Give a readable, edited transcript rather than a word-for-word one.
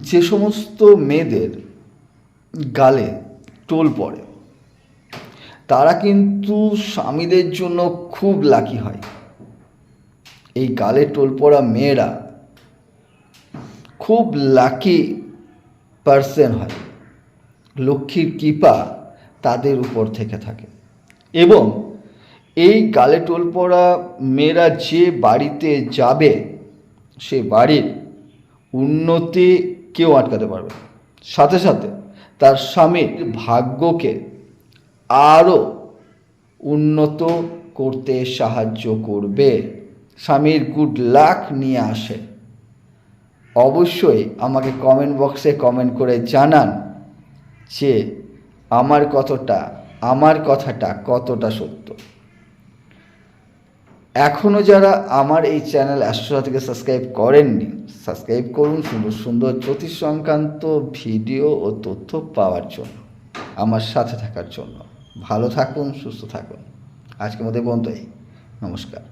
যে সমস্ত মেয়েদের গালে টোল পড়ে তারা কিন্তু স্বামীদের জন্য খুব লাকি হয়। এই গালে টোল পড়া মেয়েরা খুব লাকি পার্সন হয়। লক্ষ্মীর কৃপা তাদের উপর থেকে থাকে এবং এই গালে টোল পড়া মেয়েরা যে বাড়িতে যাবে সে বাড়ির উন্নতি কেউ আটকাতে পারবে না। সাথে সাথে তার স্বামীর ভাগ্যকে আরও উন্নত করতে সাহায্য করবে, স্বামীর গুড লাক নিয়ে আসে। অবশ্যই আমাকে কমেন্ট বক্সে কমেন্ট করে জানান যে আমার কথাটা কতটা সত্য। এখনও যারা আমার এই চ্যানেল অ্যাস্ট্রোসাথীকে সাবস্ক্রাইব করেননি, সাবস্ক্রাইব করুন সুন্দর সুন্দর জ্যোতিষ সংক্রান্ত ভিডিও ও তথ্য পাওয়ার জন্য, আমার সাথে থাকার জন্য। ভালো থাকুন, সুস্থ থাকুন। আজকের মধ্যে বন্ধুই নমস্কার।